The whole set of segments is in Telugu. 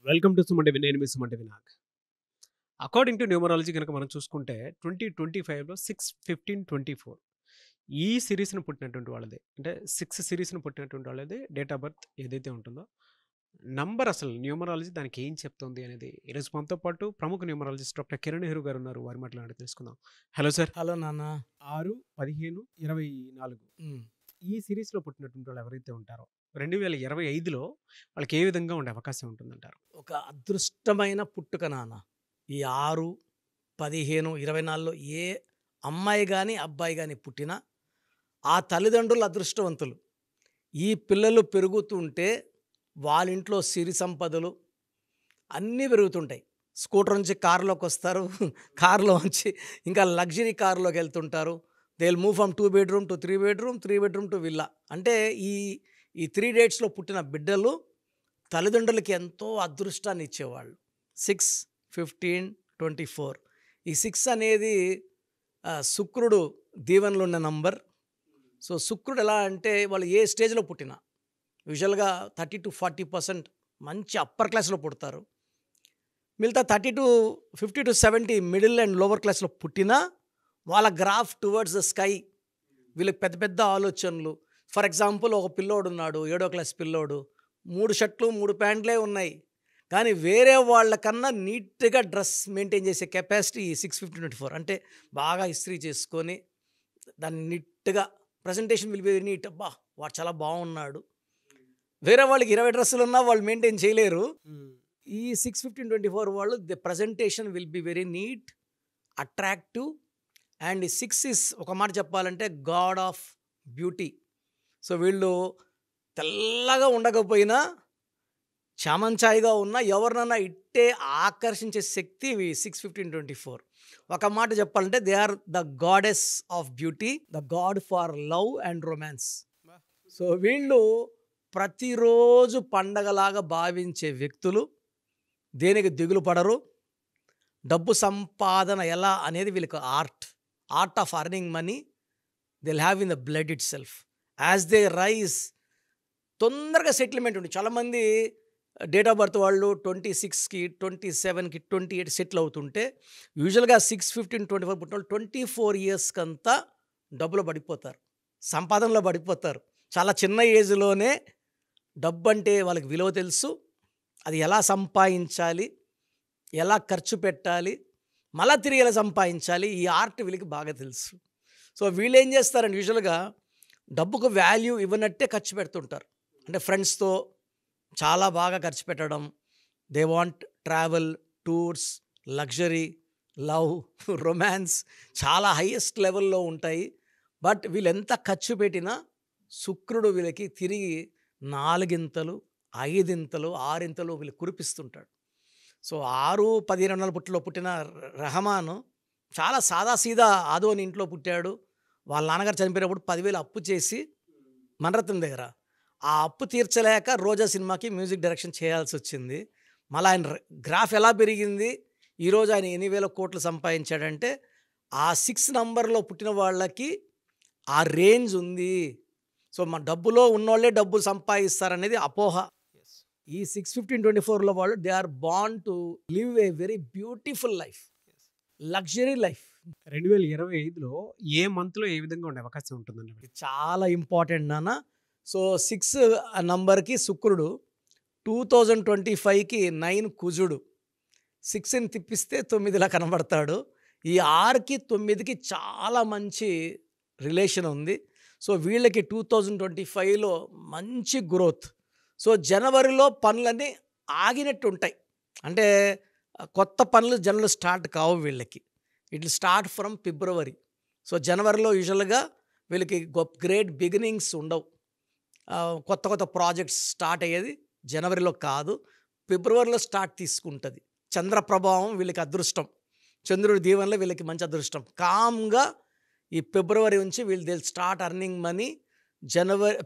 వెల్కమ్ టు సుమంటి నేను మీ సుమంటి వినాయక్. అకార్డింగ్ టు న్యూమరాలజీ గనక మనం చూసుకుంటే 2025లో 6/15/24 ఈ సీరీస్‌ని పుట్టినటువంటి వాళ్ళది. అంటే 6 సీరీస్‌ని పుట్టినటువంటి వాళ్ళది డేట్ ఆఫ్ బర్త్ ఏదైతే ఉంటుందో, నంబర్ అసలు న్యూమరాలజీ దానికి ఏం చెప్తుంది అనేది ఈరోజు మనతో పాటు ప్రముఖ న్యూమరాలజిస్ట్ డాక్టర్ కిరణ్ నెహ్రూ గారు ఉన్నారు. వారి మాటలు అడిగి తెలుసుకుందాం. Hello sir. హలో నాన్న. 6, 15, 24 హ్మ్. ఈ సీరీస్‌లో పుట్టినటువంటి వాళ్ళు ఎవరైతే ఉంటారో 2025లో వాళ్ళకి ఏ విధంగా ఉండే అవకాశం ఉంటుందంటారు? ఒక అదృష్టమైన పుట్టుక నాన్న. ఈ 6, 15, 24లో ఏ అమ్మాయి గాని, అబ్బాయి గాని పుట్టినా ఆ తల్లిదండ్రులు అదృష్టవంతులు. ఈ పిల్లలు పెరుగుతుంటే వాళ్ళింట్లో సిరి సంపదలు అన్నీ పెరుగుతుంటాయి. స్కూటర్ నుంచి కారులోకొస్తారు. కారులోంచి ఇంకా లగ్జరీ కారులోకెళ్తుంటారు. They will move from 2 bedroom to 3 bedroom, 3 bedroom to villa. అంటే ఈ ఈ 3 డేట్స్‌లో పుట్టిన బిడ్డలు తల్లిదండ్రులకి ఎంతో అదృష్టాన్ని ఇచ్చేవాళ్ళు. 6, 15, 24 ఈ 6 అనేది శుక్రుడు దీవెనలో ఉన్న నంబర్. సో, శుక్రుడు ఎలా అంటే వాళ్ళు ఏ స్టేజ్‌లో పుట్టినా యూజువల్‌గా 30-40% మంచి అప్పర్ క్లాస్‌లో పుడతారు. మిగతా 50-70 మిడిల్ అండ్ లోవర్ క్లాస్‌లో పుట్టినా వాళ్ళ గ్రాఫ్ టువర్డ్స్ ద స్కై. వీళ్ళకి పెద్ద పెద్ద ఆలోచనలు. ఫర్ ఎగ్జాంపుల్ ఒక పిల్లోడున్నాడు, 7వ క్లాస్ పిల్లోడు. 3 షర్ట్లు, 3 ప్యాంట్లే ఉన్నాయి. కానీ వేరే వాళ్ళకన్నా నీట్‌గా డ్రెస్ మెయింటైన్ చేసే కెపాసిటీ 6/15/24 అంటే బాగా ఇస్త్రీ చేసుకొని దాన్ని నీట్‌గా presentation will be very neat. అబ్బా! వాడు చాలా బాగున్నాడు. వేరే వాళ్ళకి 20 డ్రెస్సులున్నా వాళ్ళు మెయింటైన్ చేయలేరు. ఈ 6/15/24 వాళ్ళు the presentation will be very neat, attractive and 6 is ఒక మాట చెప్పాలంటే గాడ్ ఆఫ్ బ్యూటీ. సో, వీళ్ళు తెల్లగా ఉండకపోయినా చామంచాయిగా ఉన్న ఎవరినన్నా ఇట్టే ఆకర్షించే శక్తి 6/15/24. ఒక మాట చెప్పాలంటే they are the goddess of beauty, the god for love and romance. So, వీళ్ళు ప్రతిరోజు పండగలాగా భావించే వ్యక్తులు. దేనికి దిగులు పడరు. డబ్బు సంపాదన ఎలా అనేది వీళ్ళకి art of earning money they will have in the blood itself. As they rise తొందరగా సెటిల్మెంట్ ఉంది. చాలామంది డేట్ ఆఫ్ బర్త్ వాళ్ళు 26కి, 27కి, 28 సెటిల్ అవుతుంటే యూజువల్గా 6/15/24 పుట్టిన వాళ్ళు 24 ఇయర్స్కంతా డబ్బులో పడిపోతారు, సంపాదనలో పడిపోతారు. చాలా చిన్న ఏజ్లోనే డబ్బు అంటే వాళ్ళకి విలువ తెలుసు. అది ఎలా సంపాదించాలి, ఎలా ఖర్చు పెట్టాలి, మళ్ళా తిరిగి ఎలా సంపాదించాలి, ఈ ఆర్ట్ వీళ్ళకి బాగా తెలుసు. సో, వీళ్ళు ఏం చేస్తారంటే యూజువల్గా డబ్బుకు వాల్యూ ఇవ్వనట్టే ఖర్చు పెడుతుంటారు. అంటే ఫ్రెండ్స్తో చాలా బాగా ఖర్చు పెట్టడం. They want travel, tours, luxury, love, romance చాలా హైయెస్ట్ లెవెల్లో ఉంటాయి. బట్ వీళ్ళు ఎంత ఖర్చు పెట్టినా శుక్రుడు వీళ్ళకి తిరిగి 4 5 6 వీళ్ళు కురిపిస్తుంటాడు. సో, 6, 15 పుట్టిలో పుట్టిన రెహమాను చాలా సాదాసీదా ఆదోని ఇంట్లో పుట్టాడు. వాళ్ళ నాన్నగారు చనిపోయినప్పుడు 10,000 అప్పు చేసి మణిరత్నం దగ్గర ఆ అప్పు తీర్చలేక రోజా సినిమాకి మ్యూజిక్ డైరెక్షన్ చేయాల్సొచ్చింది. మళ్ళీ ఆయన గ్రాఫ్ ఎలా పెరిగింది, ఈరోజు ఆయన ఎన్ని వేల కోట్లు సంపాదించాడంటే ఆ 6 నంబర్‌లో పుట్టిన వాళ్ళకి ఆ రేంజ్ ఉంది. సో, మన డబ్బులో ఉన్నోళ్ళే డబ్బులు సంపాదిస్తారనేది అపోహ. ఈ 6/15/24లో వాళ్ళు they are born to live a very beautiful life, luxury life. 2025లో ఏ మంత్‌లో ఏ విధంగా ఉండే అవకాశం ఉంటుందండి? ఇది చాలా ఇంపార్టెంట్ నాన్న. సో, 6 నంబర్‌కి శుక్రుడు, 2025కి 9 కుజుడు. 6ని తిప్పిస్తే 9లా కనబడతాడు. ఈ 6కి 9కి చాలా మంచి రిలేషన్ ఉంది. సో, వీళ్ళకి 2025లో మంచి గ్రోత్. సో, జనవరిలో పనులన్నీ ఆగినట్టు ఉంటాయి. అంటే కొత్త పనులు జనరల్ స్టార్ట్ కావు వీళ్ళకి. It will start from February. So, జనవరిలో యూజువల్గా వీళ్ళకి గ్రేట్ బిగినింగ్స్ ఉండవు. కొత్త కొత్త ప్రాజెక్ట్స్ స్టార్ట్ అయ్యేది జనవరిలో కాదు, ఫిబ్రవరిలో స్టార్ట్ తీసుకుంటుంది. చంద్ర ప్రభావం వీళ్ళకి అదృష్టం. చంద్రుడి దీవెనలో వీళ్ళకి మంచి అదృష్టం. కామ్గా ఈ ఫిబ్రవరి నుంచి వీళ్ళు they start earning money.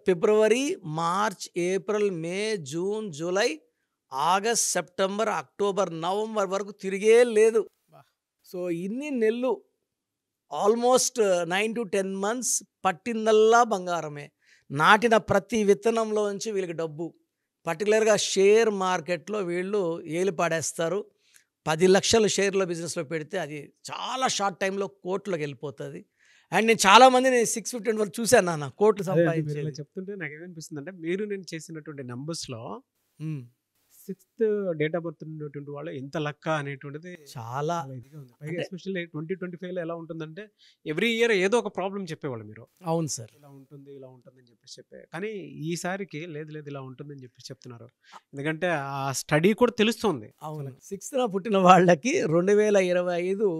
February, March, April, May, June, July, August, September, October, November వరకు తిరిగే లేదు. సో, ఇన్ని నెలలు ఆల్మోస్ట్ 9-10 మంత్స్ పట్టిందల్లా బంగారమే. నాటిన ప్రతి విత్తనంలో నుంచి వీళ్ళకి డబ్బు, పర్టికులర్గా షేర్ మార్కెట్లో వీళ్ళు ఏలు పాడేస్తారు. 10 లక్షలు షేర్‌లో బిజినెస్‌లో పెడితే అది చాలా షార్ట్ టైమ్‌లో కోట్లోకి వెళ్ళిపోతది. అండ్ నేను చాలామందిని 650 వరకు చూశాను నాన్న కోట్లు అదే అండి. మీరు ఇలా సంపాదించేది. చెప్తుంటే నాకేమనిపిస్తుందంటే, మీరు నేను చేసినటువంటి నంబర్స్‌లో హ్మ్. 6థ్ డేట్ ఆఫ్ బర్త్ ఉన్నటువంటి వాళ్ళు ఎంత లక్క అనేటువంటిది చాలా చాలా ఇదిగా ఉంది. పైగా అంటే ఎస్పెషల్లీ 2025లో ఎలా ఉంటుందంటే, ఎవ్రీ ఇయర్ ఏదో ఒక ప్రాబ్లమ్ చెప్పేవాళ్ళు మీరు. అవును సార్. ఇలా ఉంటుంది, ఇలా ఉంటుందని చెప్పేసి చెప్పే. కానీ ఈసారికి లేదు, లేదు ఇలా ఉంటుందని చెప్పేసి చెప్తున్నారు. ఎందుకంటే ఆ స్టడీ కూడా తెలుస్తుంది. అవును. 6థ్ పుట్టిన వాళ్ళకి 2025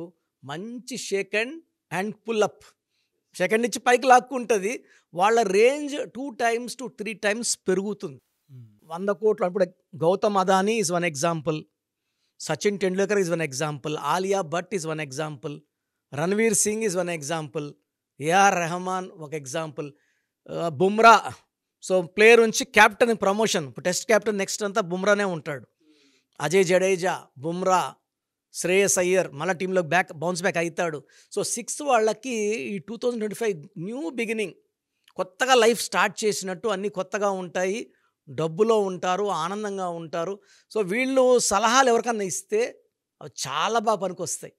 మంచి second and pull up. Second నుంచి పైకి లాక్కుంటది. వాళ్ళ రేంజ్ 2 టైమ్స్ టు 3 టైమ్స్ పెరుగుతుంది. 100 కోట్లు అప్పుడు Gautam Adani is one example. Sachin Tendulkar is one example. Alia Bhatt is one example. Ranveer Singh is one example. A R Rahman ఒక ఎగ్జాంపుల్. బుమ్రా సో ప్లేయర్ నుంచి కెప్టెన్ ప్రమోషన్. ఇప్పుడు టెస్ట్ కెప్టెన్ నెక్స్ట్ అంతా బుమ్రానే ఉంటాడు. అజయ్ జడేజా, బుమ్రా, శ్రేయస్ అయ్యర్ మళ్ళీ టీంలో బౌన్స్ బ్యాక్ అవుతాడు. సో 6 వాళ్ళకి ఈ 2025 న్యూ బిగినింగ్, కొత్తగా లైఫ్ స్టార్ట్ చేసినట్టు అన్నీ కొత్తగా ఉంటాయి. డబ్బులో ఉంటారు, ఆనందంగా ఉంటారు. సో వీళ్ళు సలహాలు ఎవరికన్నా ఇస్తే అవి చాలా బాగా పనికొస్తాయి.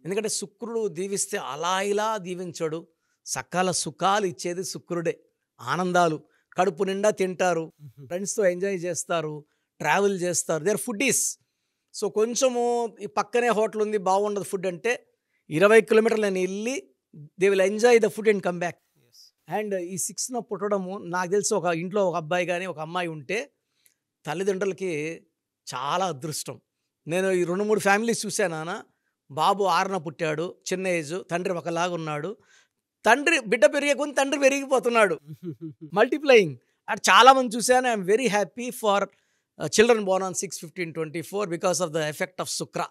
ఎందుకంటే శుక్రుడు దీవిస్తే అలా ఇలా దీవించడు. సకల సుఖాలు ఇచ్చేది శుక్రుడే. ఆనందాలు కడుపు నిండా తింటారు, ఫ్రెండ్స్తో ఎంజాయ్ చేస్తారు, ట్రావెల్ చేస్తారు. They are foodies. సో కొంచెము ఈ పక్కనే హోటల్ ఉంది బాగుండదు ఫుడ్ అంటే 20 కిలోమీటర్లు నేను వెళ్ళి they will enjoy the food and come back. And ఈ 6న పుట్టడము నాకు తెలిసి ఒక ఇంట్లో ఒక అబ్బాయి కానీ ఒక అమ్మాయి ఉంటే తల్లిదండ్రులకి చాలా అదృష్టం. నేను ఈ 2-3 ఫ్యామిలీస్ చూశాను నాన్న. బాబు 6న పుట్టాడు, చిన్న ఏజ్, తండ్రి ఒకలాగా ఉన్నాడు. బిడ్డ పెరిగే కొంత తండ్రి పెరిగిపోతున్నాడు, మల్టిప్లయింగ్. అటు చాలామంది చూశాను. I'm very happy for children Born on 6/15/24 because of the effect of Shukra.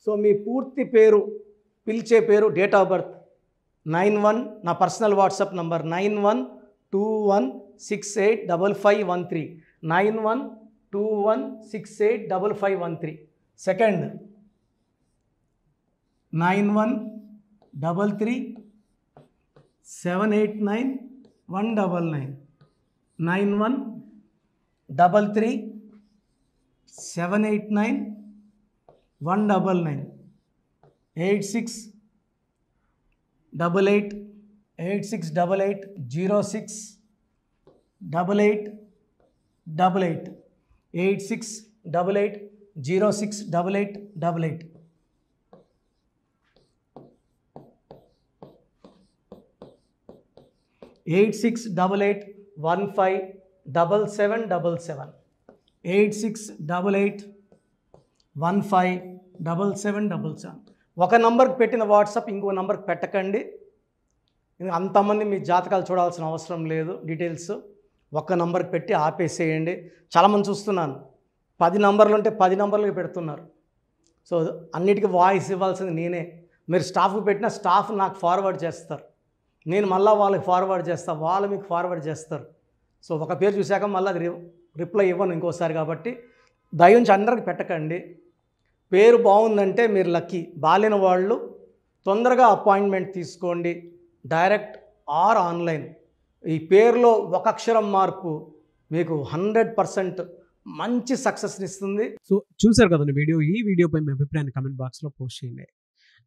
So మీ పూర్తి పేరు, పిలిచే పేరు, డేట్ ఆఫ్ బర్త్ 91, నా personal WhatsApp number 9121685513 9121685513. Second 9133789199 9133789199 8688068888 8688068888. Eight six double eight 157777 8688157777. ఒక నంబర్కి పెట్టిన వాట్సాప్ ఇంకో నంబర్కి పెట్టకండి. అంతమంది మీ జాతకాలు చూడాల్సిన అవసరం లేదు. డీటెయిల్స్ ఒక్క నంబర్కి పెట్టి ఆపేసేయండి. చాలామంది చూస్తున్నాను 10 నంబర్లు ఉంటే 10 నంబర్లకి పెడుతున్నారు. సో అన్నిటికీ వాయిస్ ఇవ్వాల్సింది నేనే. మీరు స్టాఫ్కి పెట్టిన స్టాఫ్ నాకు ఫార్వర్డ్ చేస్తారు, నేను మళ్ళీ వాళ్ళకి ఫార్వర్డ్ చేస్తాను, వాళ్ళు మీకు ఫార్వర్డ్ చేస్తారు. సో ఒక పేరు చూశాక మళ్ళీ అది రిప్లై ఇవ్వను ఇంకోసారి. కాబట్టి దయించి అందరికి పెట్టకండి. పేరు బాగుందంటే మీరు లక్కీ. బాలేని వాళ్ళు తొందరగా అపాయింట్మెంట్ తీసుకోండి, డైరెక్ట్ ఆర్ ఆన్లైన్. ఈ పేరులో ఒక అక్షరం మార్పు మీకు 100% మంచి సక్సెస్ని ఇస్తుంది. సో చూసారు కదండి వీడియో. ఈ వీడియోపై మీ అభిప్రాయాన్ని కామెంట్ బాక్స్లో పోస్ట్ చేయండి.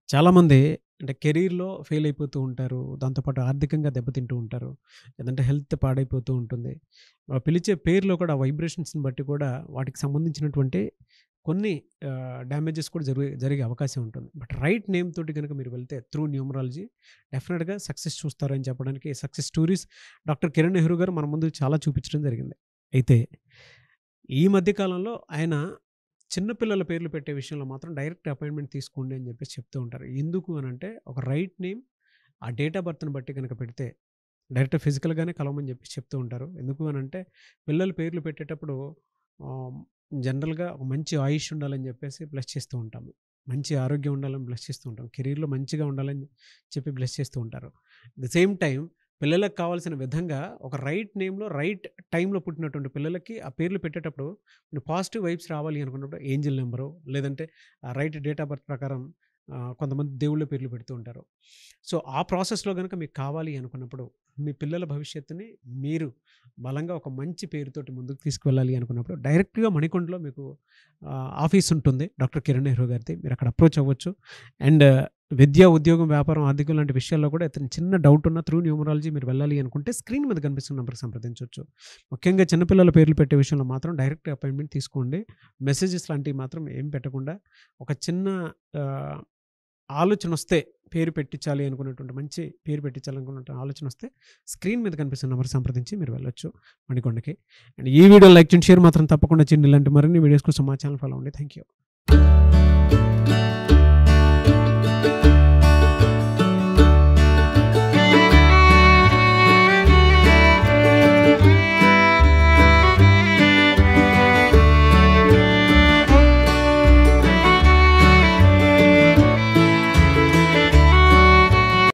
చాలామంది అంటే కెరీర్లో ఫెయిల్ అయిపోతూ ఉంటారు, దాంతోపాటు ఆర్థికంగా దెబ్బతింటూ ఉంటారు, లేదంటే హెల్త్ పాడైపోతూ ఉంటుంది. పిలిచే పేరులో కూడా వైబ్రేషన్స్ని బట్టి కూడా వాటికి సంబంధించినటువంటి కొన్ని డ్యామేజెస్ కూడా జరిగే అవకాశం ఉంటుంది. బట్ రైట్ నేమ్ తోటి కనుక మీరు వెళ్తే త్రూ న్యూమరాలజీ డెఫినెట్గా సక్సెస్ చూస్తారని చెప్పడానికి success stories doctor Kiran Nehru గారు మన ముందు చాలా చూపించడం జరిగింది. అయితే ఈ మధ్యకాలంలో ఆయన చిన్నపిల్లల పేర్లు పెట్టే విషయంలో మాత్రం డైరెక్ట్ అపాయింట్మెంట్ తీసుకోండి అని చెప్పేసి చెప్తూ ఉంటారు. ఎందుకు అని అంటే ఒక రైట్ నేమ్ ఆ డేట్ ఆఫ్ బర్త్ని బట్టి కనుక పెడితే డైరెక్ట్ ఫిజికల్గానే కలవమని చెప్పేసి చెప్తూ ఉంటారు. ఎందుకు అని అంటే పిల్లల పేర్లు పెట్టేటప్పుడు జనరల్గా ఒక మంచి ఆయుష్ ఉండాలని చెప్పేసి బ్లెస్ చేస్తూ ఉంటాము, మంచి ఆరోగ్యం ఉండాలని బ్లెస్ చేస్తూ ఉంటాం, కెరీర్లో మంచిగా ఉండాలని చెప్పి బ్లెస్ చేస్తూ ఉంటారు. ద సేమ్ టైం పిల్లలకు కావాల్సిన విధంగా ఒక రైట్ నేమ్లో రైట్ టైంలో పుట్టినటువంటి పిల్లలకి ఆ పేర్లు పెట్టేటప్పుడు పాజిటివ్ వైబ్స్ రావాలి అనుకున్నప్పుడు ఏంజిల్ నెంబరు లేదంటే రైట్ డేట్ ఆఫ్ బర్త్ ప్రకారం కొంతమంది దేవుళ్ళ పేర్లు పెడుతూ ఉంటారు. సో ఆ ప్రాసెస్లో కనుక మీకు కావాలి అనుకున్నప్పుడు మీ పిల్లల భవిష్యత్తుని మీరు బలంగా ఒక మంచి పేరుతోటి ముందుకు తీసుకువెళ్ళాలి అనుకున్నప్పుడు డైరెక్ట్గా మణికొండలో మీకు ఆఫీస్ ఉంటుంది డాక్టర్ కిరణ్ నెహ్రూ గారిది. మీరు అక్కడ అప్రోచ్ అవ్వచ్చు. అండ్ విద్య, ఉద్యోగం, వ్యాపారం, ఆర్థికం లాంటి విషయాల్లో కూడా ఏదైనా చిన్న డౌట్ ఉన్న త్రూ న్యూమరాలజీ మీరు వెళ్ళాలి అనుకుంటే స్క్రీన్ మీద కనిపిస్తున్న నెంబర్కి సంప్రదించవచ్చు. ముఖ్యంగా చిన్నపిల్లల పేర్లు పెట్టే విషయంలో మాత్రం డైరెక్ట్ అపాయింట్మెంట్ తీసుకోండి. మెసేజెస్ లాంటివి మాత్రం ఏం పెట్టకుండా ఒక చిన్న ఆలోచన వస్తే పేరు పెట్టించాలి అనుకున్నటువంటి మంచి పేరు పెట్టించాలనుకున్న ఆలోచన వస్తే స్క్రీన్ మీద కనిపిస్తున్న నెంబర్ సంప్రదించి మీరు వెళ్ళొచ్చు మణికొండకి. అండ్ ఈ వీడియో లైక్ చేయండి, షేర్ మాత్రం తప్పకుండా చేయండి. ఇలాంటి మరిన్ని వీడియోస్ కోసం మా ఛానల్ ఫాలో అవ్వండి. Thank you.